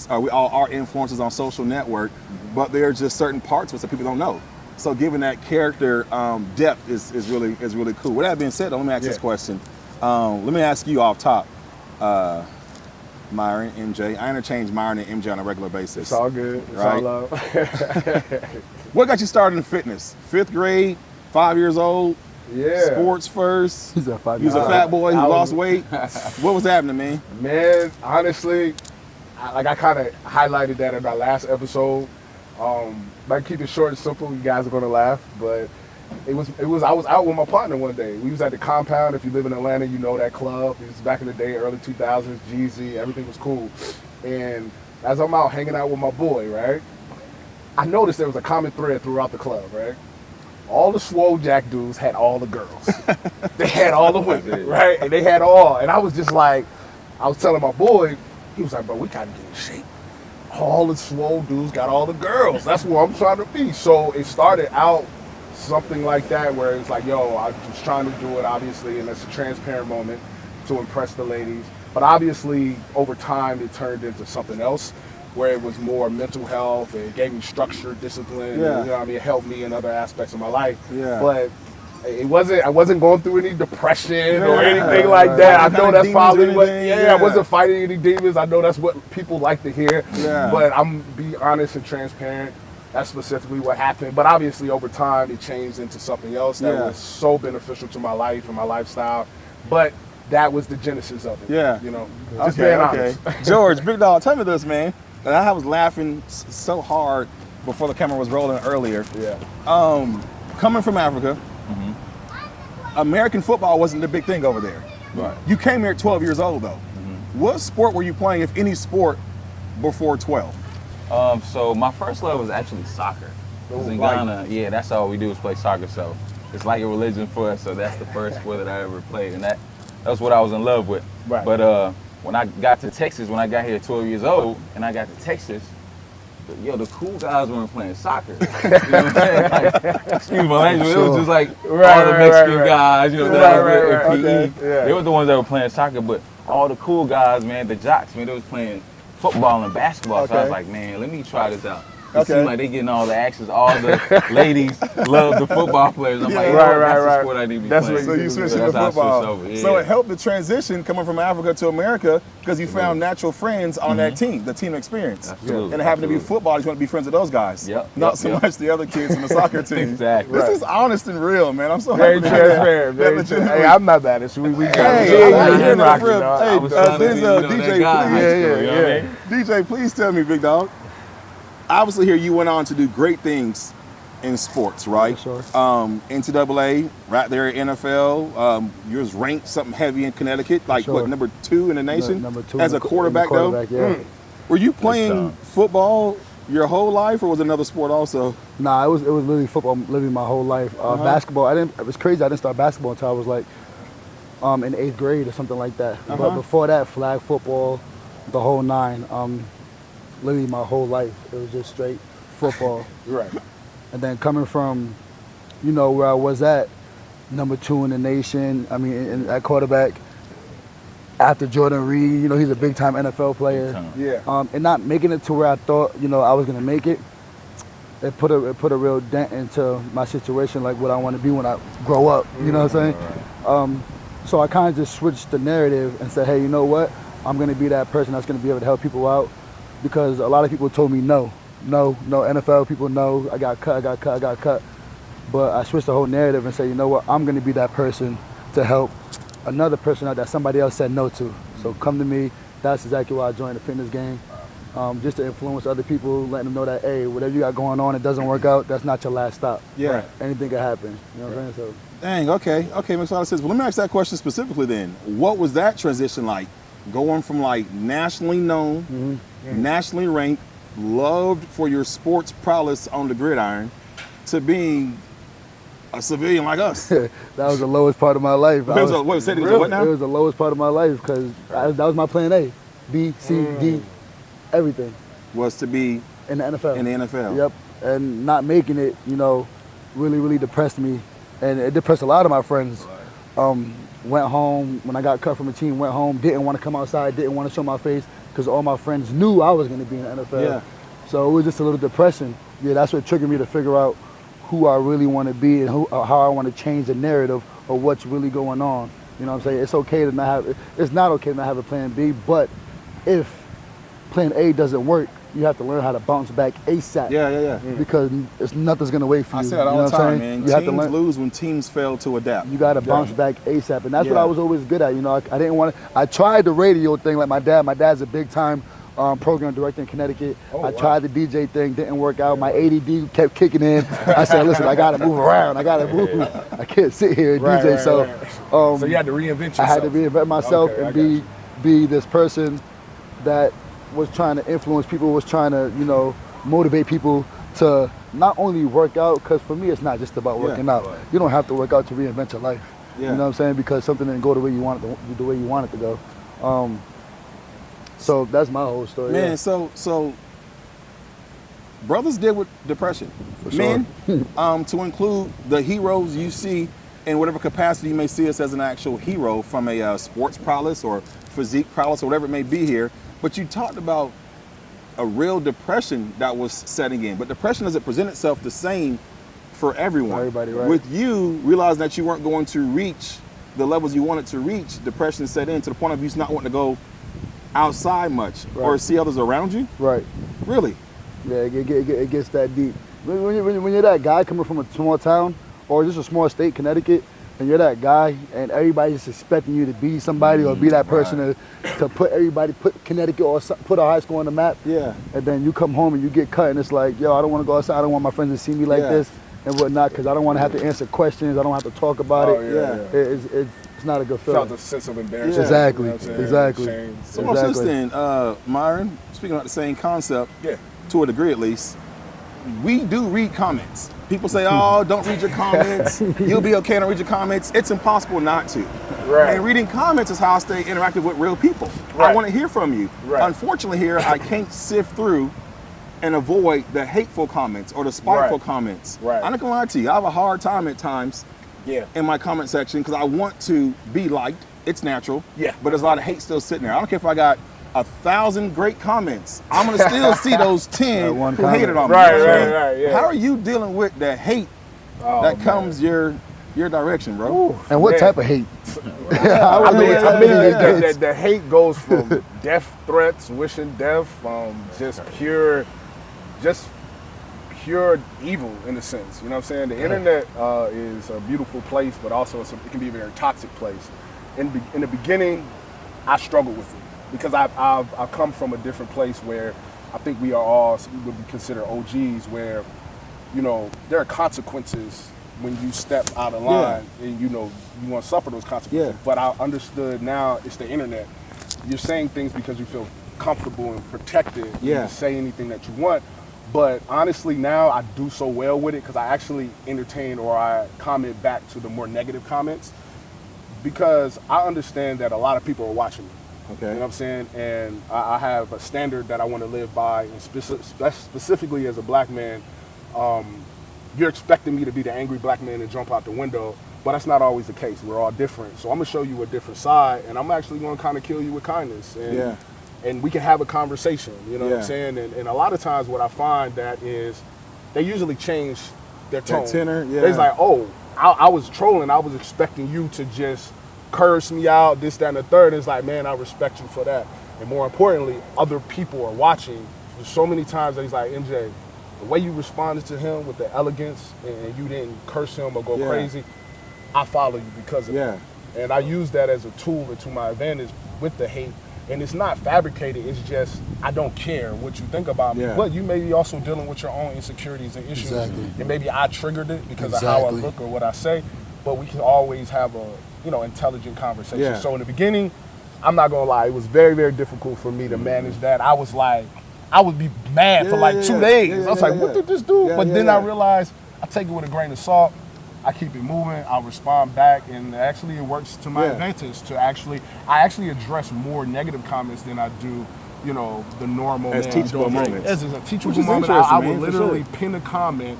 We all are influencers on social network, but there are just certain parts of us that people don't know. So giving that character depth is really cool. With that being said, let me ask this question. Let me ask you off top, Myron, MJ. I interchange Myron and MJ on a regular basis. It's all good. It's right? all love. What got you started in fitness? 5th grade, 5 years old? Yeah. Sports first? He's a fat boy who lost weight? What was happening, man? Man, honestly, I kind of highlighted that in our last episode. Might keep it short and simple. You guys are gonna laugh, but it was. I was out with my partner one day. We was at the Compound. If you live in Atlanta, you know that club. It was back in the day, early 2000s. Jeezy, everything was cool. And as I'm out hanging out with my boy, right, I noticed there was a common thread throughout the club, right. All the swole jack dudes had all the girls. They had all the women, right? And they had all. And I was just like, I was telling my boy, he was like, bro, we gotta get in shape. All the swole dudes got all the girls. That's where I'm trying to be. So it started out something like that where it's like, yo, I was trying to do it, obviously, and it's a transparent moment to impress the ladies. But obviously, over time, it turned into something else where it was more mental health. It gave me structure, discipline. Yeah. You know what I mean? It helped me in other aspects of my life. Yeah. But I wasn't going through any depression or anything like that. I know that's probably what. I wasn't fighting any demons. I know that's what people like to hear. Yeah. But I'm be honest and transparent. That's specifically what happened. But obviously, over time, it changed into something else that was so beneficial to my life and my lifestyle. But that was the genesis of it. Yeah. You know, just being honest. George, big dog, tell me this, man. And I was laughing so hard before the camera was rolling earlier. Yeah. Coming from Africa, American football wasn't the big thing over there. Right. You came here at 12 years old, though. What sport were you playing, if any sport, before 12? So my first love was actually soccer. Because in Ghana, that's all we do is play soccer. So it's like a religion for us. So that's the first sport that I ever played, and that's what I was in love with. Right. But when I got to Texas, when I got here at 12 years old, and I got to Texas, the cool guys weren't playing soccer. You know what I'm saying? Like, excuse my language, it was just like all the Mexican guys, that were in PE. Yeah. They were the ones that were playing soccer, but all the cool guys, man, the jocks, man, they was playing football and basketball. So I was like, man, let me try this out. It seemed like they getting all the actions. All the ladies love the football players. I'm like, that's the sport I need to be playing. So you switched to football. So it helped the transition coming from Africa to America because you found natural friends on that team, the team experience. Absolutely. And it happened to be football. You want to be friends with those guys. Not so much the other kids in the soccer team. Exactly. This is honest and real, man. I'm so Very happy to hear transparent. that. Hey, I'm not bad at it. We There's DJ, DJ, please tell me, big dog. Obviously, here you went on to do great things in sports, right? Sure. NCAA, right there at NFL. You was ranked something heavy in Connecticut, like what, number 2 in the nation? Number 2 as a quarterback, though. Yeah. Were you playing football your whole life, or was it another sport also? Nah, it was literally football, living my whole life. Basketball, it was crazy. I didn't start basketball until I was like in 8th grade or something like that. But before that, flag football, the whole 9. Literally my whole life, it was just straight football. Right. And then coming from, where I was at, number 2 in the nation, at quarterback, after Jordan Reed, he's a big-time NFL player. Yeah. And not making it to where I thought, I was gonna make it, it put a real dent into my situation, like what I want to be when I grow up, you know what I'm saying? So I kind of just switched the narrative and said, hey, you know what? I'm gonna be that person that's gonna be able to help people out. Because a lot of people told me no, NFL people, no, I got cut. But I switched the whole narrative and said, you know what, I'm gonna be that person to help another person out that somebody else said no to. So come to me, that's exactly why I joined the fitness game. Just to influence other people, letting them know that, hey, whatever you got going on, it doesn't work out, that's not your last stop. Yeah. Right. Anything can happen, you know what I'm saying? So. Dang, okay, makes a lot of sense. Well, let me ask that question specifically then. What was that transition like? Going from like nationally known, nationally ranked, loved for your sports prowess on the gridiron, to being a civilian like us. That was the lowest part of my life. What now? It was the lowest part of my life because that was my plan A. B, C, D, everything. Was to be in the NFL. In the NFL. Yep. And not making it, really depressed me. And it depressed a lot of my friends. Went home, when I got cut from the team, went home, didn't want to come outside, didn't want to show my face, because all my friends knew I was going to be in the NFL. Yeah. So it was just a little depressing. Yeah, that's what triggered me to figure out who I really want to be and how I want to change the narrative of what's really going on. You know what I'm saying? It's okay to not have, it's not okay to not have a plan B, but if plan A doesn't work, you have to learn how to bounce back ASAP. Yeah. Because nothing's gonna wait for you. I say that all you know the what I'm time, saying? man. You have to Teams learn. lose when teams fail to adapt. You got to bounce back ASAP, and that's what Yeah. I was always good at. You know, I didn't want to. I tried the radio thing like my dad. My dad's a big time program director in Connecticut. I tried the DJ thing, didn't work out. My ADD kept kicking in. I said, listen, I got to move around. I got to move. I can't sit here and DJ. So you had to reinvent yourself. I had to reinvent myself and be this person that was trying to influence people, was trying to, you know, motivate people to not only work out, because for me it's not just about working out. You don't have to work out to reinvent your life. You know what I'm saying? Because something didn't go the way you want it to go. So that's my whole story. Man, so brothers deal with depression. For sure. Men, to include the heroes you see in whatever capacity you may see us as an actual hero from a sports prowess or physique prowess or whatever it may be here. But you talked about a real depression that was setting in. But depression doesn't present itself the same for everyone. Everybody, right. With you realizing that you weren't going to reach the levels you wanted to reach, depression set in to the point of you not wanting to go outside much or see others around you. Right. Really? Yeah, it gets that deep. When you're that guy coming from a small town or just a small state, Connecticut, and you're that guy and everybody's just expecting you to be somebody or be that person to put Connecticut or put our high school on the map. Yeah. And then you come home and you get cut and it's like, yo, I don't want to go outside. I don't want my friends to see me like this and whatnot because I don't want to have to answer questions. I don't have to talk about it. It's not a good feeling. Felt a sense of embarrassment. Exactly. You know what I'm saying? Exactly. Shame. So watch this then, Myron, speaking about the same concept, to a degree at least, we do read comments. People say, oh, don't read your comments. You'll be okay, don't read your comments. It's impossible not to. Right. And reading comments is how I stay interactive with real people. Right. I want to hear from you. Right. Unfortunately here, I can't sift through and avoid the hateful comments or the spiteful comments. Right. I'm not gonna lie to you, I have a hard time at times in my comment section because I want to be liked. It's natural. Yeah. But there's a lot of hate still sitting there. I don't care if I got 1,000 great comments. I'm gonna still see those 10 who hated on me. Right. How are you dealing with the hate that comes your direction, bro? And what type of hate? The hate goes from death threats, wishing death, just pure evil in a sense. You know what I'm saying? The internet is a beautiful place, but also it can be a very toxic place. In the beginning, I struggled with it because I've come from a different place where I think we would be considered OGs, where you know there are consequences when you step out of line, and you know you want to suffer those consequences. But I understood now it's the internet. You're saying things because you feel comfortable and protected. You can say anything that you want. But honestly, now I do so well with it because I actually entertain or I comment back to the more negative comments because I understand that a lot of people are watching me. Okay. You know what I'm saying? And I have a standard that I want to live by, and specifically as a black man, you're expecting me to be the angry black man and jump out the window, but that's not always the case. We're all different. So I'm going to show you a different side, and I'm actually going to kind of kill you with kindness. And we can have a conversation, you know what I'm saying? And a lot of times what I find that is they usually change their tone. That tenor, They're like, oh, I was trolling. I was expecting you to just curse me out, this, that, and the third. It's like, man, I respect you for that. And more importantly, other people are watching. There's so many times that he's like, MJ, the way you responded to him with the elegance and you didn't curse him or go crazy, I follow you because of that. And I use that as a tool to my advantage with the hate. And it's not fabricated, it's just, I don't care what you think about me. But you may be also dealing with your own insecurities and issues. And maybe I triggered it because of how I look or what I say. But we can always have a, intelligent conversation. So in the beginning, I'm not gonna lie, it was very, very difficult for me to manage that. I was like, I would be mad for like 2 days. I was like, what did this do? But then I realized I take it with a grain of salt. I keep it moving, I respond back, and actually it works to my advantage to I actually address more negative comments than I do, the normal. As teachable moments. As a teachable moment, I will literally pin a comment,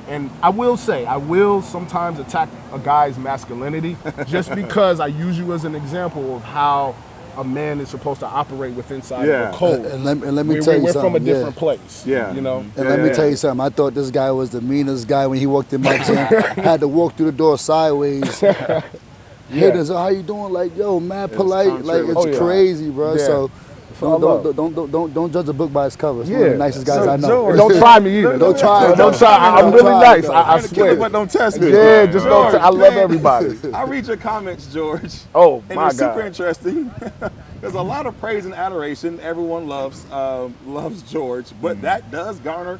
and I will say, I will sometimes attack a guy's masculinity just because I use you as an example of how a man is supposed to operate with inside Yeah. of a code. And let me tell you We're something. from a different place. Yeah. You know? And let me tell you something. I thought this guy was the meanest guy when he walked in my gym. Had to walk through the door sideways. Hit us. How you doing? Like, yo, mad polite. Like, it's crazy, bro. Yeah. So all don't judge a book by its cover. It's one of the nicest guys I know. George, Don't try me either. Don't try. Don't try. I'm really nice. I swear. But don't test me. Yeah, just don't. George, I love man, everybody. I read your comments, George. Oh And my they're super God. interesting. There's a lot of praise and adoration. Everyone loves George, but that does garner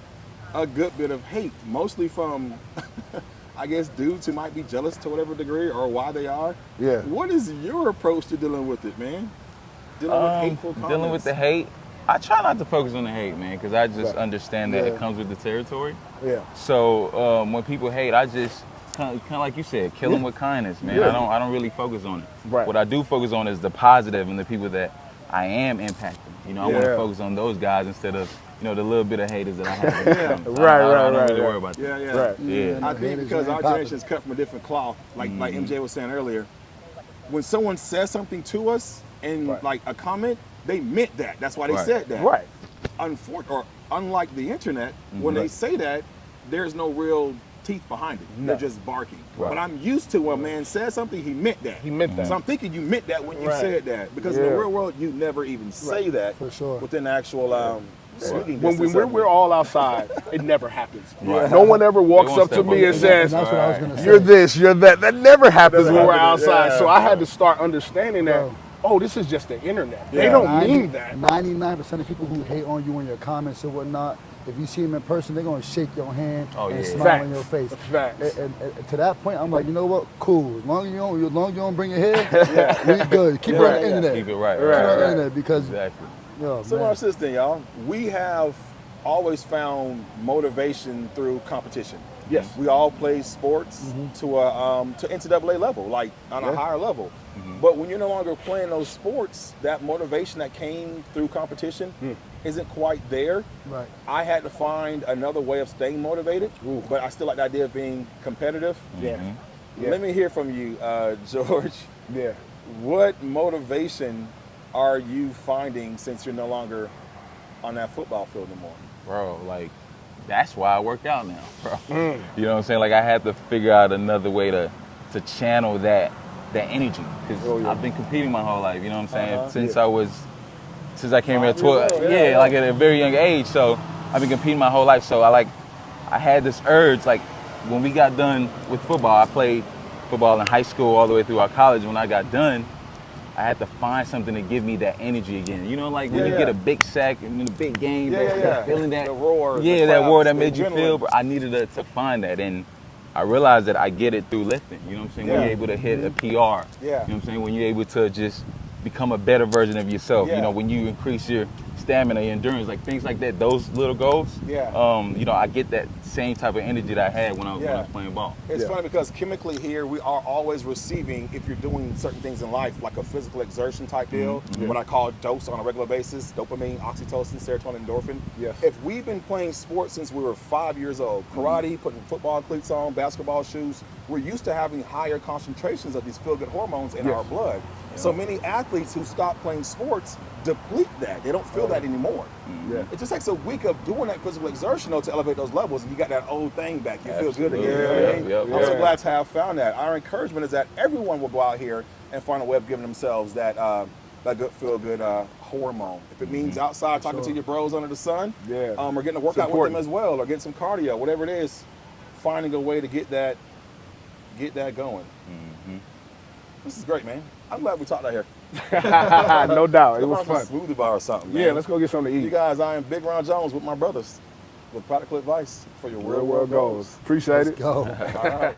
a good bit of hate, mostly from, I guess, dudes who might be jealous to whatever degree or why they are. Yeah. What is your approach to dealing with it, man? Dealing with hateful comments. Dealing with the hate, I try not to focus on the hate, man, because I just understand that Yeah. it comes with the territory. Yeah. So when people hate, I just kind of like you said, kill them with kindness, man. Yeah. I don't really focus on it. Right. What I do focus on is the positive and the people that I am impacting. You know, I want Yeah. to focus on those guys instead of the little bit of haters that I have. Yeah. I don't Right, really right. worry about that. Yeah. Right. Yeah. I think because our generation is cut from a different cloth, like MJ was saying earlier, when someone says something to us and Right. like a comment, they meant that. That's why they Right. said that. Right. Unlike the internet, when they say that, there's no real teeth behind it. No. They're just barking. Right. But I'm used to when a man says something, he meant that. He meant that. So I'm thinking you meant that when you Right. said that. Because in Yeah. the real world, you never even say that For sure. within the actual speaking When distance of we're it. all outside, it never happens. Right. No one ever walks won't up to step me up and to says, That's what I was gonna say. "You're this, you're that." That never happens Doesn't when we're happen, outside. yeah. So I had to start understanding that. Bro. Oh, this is just the internet. They Yeah. don't mean that. 99% of people who hate on you in your comments or whatnot, if you see them in person, they're gonna shake your hand Oh, and yeah. smile Facts. in your face. Facts. And to that point, I'm like, you know what? Cool. As long as you don't bring your head, we good. Keep it on the internet. Keep it right. Keep it on the internet because Exactly. yo, So man. watch this thing, y'all. We have always found motivation through competition. Yes. We all play sports to NCAA level, like on a higher level. But when you're no longer playing those sports, that motivation that came through competition isn't quite there. Right. I had to find another way of staying motivated, but I still like the idea of being competitive. Yeah. Yeah. Let me hear from you, George. Yeah. What motivation are you finding since you're no longer on that football field anymore? Bro, like, that's why I work out now, bro. You know what I'm saying? Like, I had to figure out another way to channel that energy. Because I've been competing my whole life, you know what I'm saying? Since I came here at 12, like at a very young age. So I've been competing my whole life. So I had this urge, like when we got done with football, I played football in high school all the way through our college. When I got done, I had to find something to give me that energy again. You know, like when you get a big sack in a big game, feeling that The roar, yeah, the that roar crowds, that the made you feel. adrenaline. But I needed to find that, and I realized that I get it through lifting. You know what I'm saying? When you're able to hit a PR. Yeah. You know what I'm saying? When you're able to just become a better version of yourself. Yeah. You know, when you increase your stamina, your endurance, like things like that. Those little goals. Yeah. You know, I get that same type of energy that I had when I was playing ball. It's funny because chemically here we are always receiving, if you're doing certain things in life, like a physical exertion type deal, what I call dose on a regular basis, dopamine, oxytocin, serotonin, endorphin. Yes. If we've been playing sports since we were 5 years old, karate, putting football cleats on, basketball shoes, we're used to having higher concentrations of these feel-good hormones in our blood. So many athletes who stop playing sports deplete that. They don't feel that anymore. Yeah. It just takes a week of doing that physical exertion though, to elevate those levels, and you got that old thing back. You feel good again. You know what I mean? Yep, I'm so yep. glad to have found that. Our encouragement is that everyone will go out here and find a way of giving themselves that good feel-good hormone. If it means outside talking to your bros under the sun, or getting a workout with them as well, or getting some cardio, whatever it is, finding a way to get that going. This is great, man. I'm glad we talked out here. No doubt. It was Let's find fun. a smoothie bar or something. Yeah, man. let's go get something to You eat. guys, I am Big Ron Jones with my brothers with practical advice for your Real world goals. Appreciate it. Go. All right.